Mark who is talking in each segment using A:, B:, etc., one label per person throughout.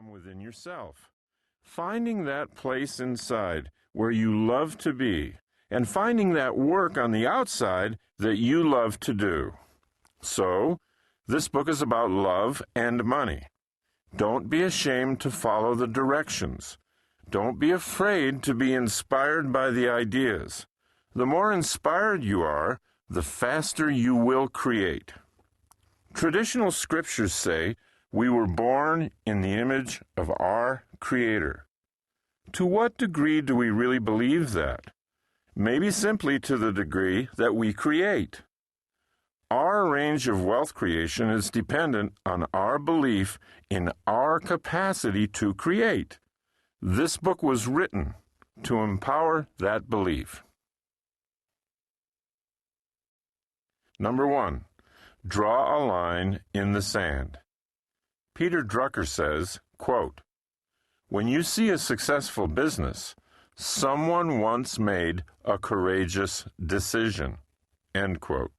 A: from within yourself. Finding that place inside where you love to be, and finding that work on the outside that you love to do. So, this book is about love and money. Don't be ashamed to follow the directions. Don't be afraid to be inspired by the ideas. The more inspired you are, the faster you will create. Traditional scriptures say we were born in the image of our Creator. To what degree do we really believe that? Maybe simply to the degree that we create. Our range of wealth creation is dependent on our belief in our capacity to create. This book was written to empower that belief. Number 1, draw a line in the sand. Peter Drucker says, quote, "When you see a successful business, someone once made a courageous decision." End quote.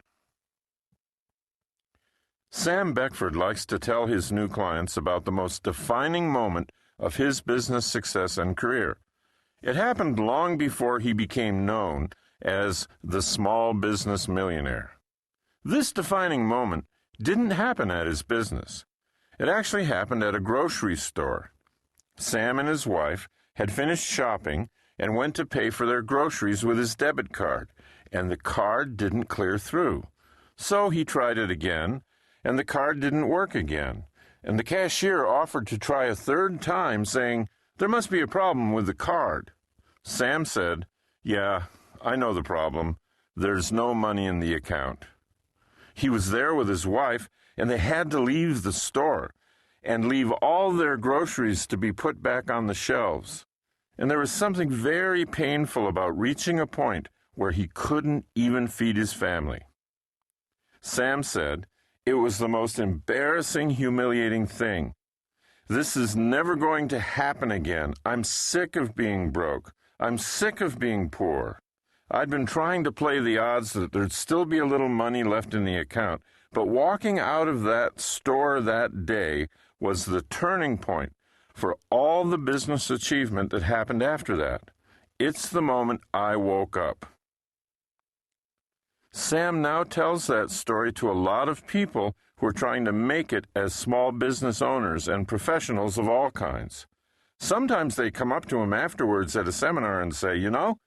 A: Sam Beckford likes to tell his new clients about the most defining moment of his business success and career. It happened long before he became known as the small business millionaire. This defining moment didn't happen at his business. It actually happened at a grocery store. Sam and his wife had finished shopping and went to pay for their groceries with his debit card, and the card didn't clear through. So he tried it again, and the card didn't work again, and the cashier offered to try a third time, saying, "There must be a problem with the card." Sam said, "Yeah, I know the problem. There's no money in the account." He was there with his wife, and they had to leave the store and leave all their groceries to be put back on the shelves. And there was something very painful about reaching a point where he couldn't even feed his family. Sam said, "It was the most embarrassing, humiliating thing. This is never going to happen again. I'm sick of being broke. I'm sick of being poor. I'd been trying to play the odds that there'd still be a little money left in the account, but walking out of that store that day was the turning point for all the business achievement that happened after that. It's the moment I woke up." Sam now tells that story to a lot of people who are trying to make it as small business owners and professionals of all kinds. Sometimes they come up to him afterwards at a seminar and say, "You know,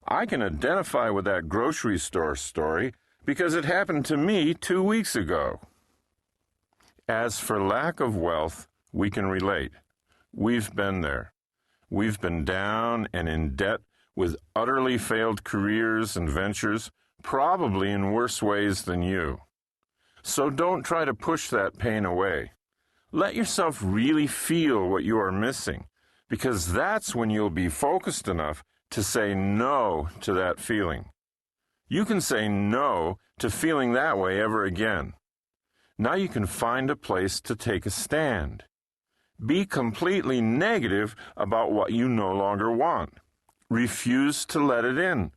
A: I can identify with that grocery store story because it happened to me 2 weeks ago." As for lack of wealth, we can relate. We've been there. We've been down and in debt with utterly failed careers and ventures, probably in worse ways than you. So don't try to push that pain away. Let yourself really feel what you are missing, because that's when you'll be focused enough to say no to that feeling. You can say no to feeling that way ever again. Now you can find a place to take a stand. Be completely negative about what you no longer want. Refuse to let it in.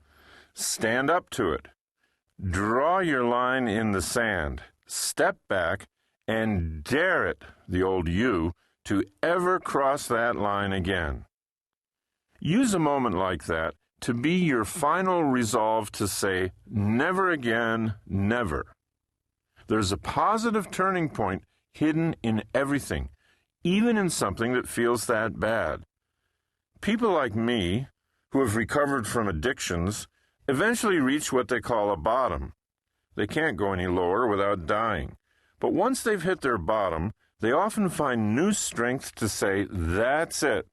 A: Stand up to it. Draw your line in the sand. Step back and dare it, the old you, to ever cross that line again. Use a moment like that to be your final resolve to say, never again, never. There's a positive turning point hidden in everything, even in something that feels that bad. People like me, who have recovered from addictions, eventually reach what they call a bottom. They can't go any lower without dying. But once they've hit their bottom, they often find new strength to say, that's it.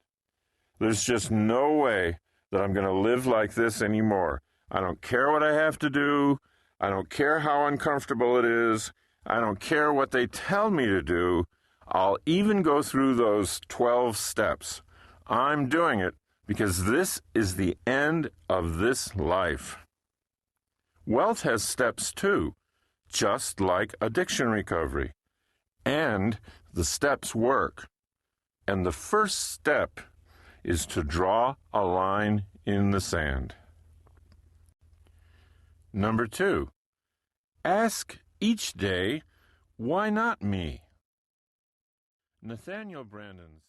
A: There's just no way that I'm going to live like this anymore. I don't care what I have to do. I don't care how uncomfortable it is. I don't care what they tell me to do. I'll even go through those 12 steps. I'm doing it because this is the end of this life. Wealth has steps too, just like addiction recovery. And the steps work. And the first step is to draw a line in the sand. Number 2, ask each day, why not me? Nathaniel Brandon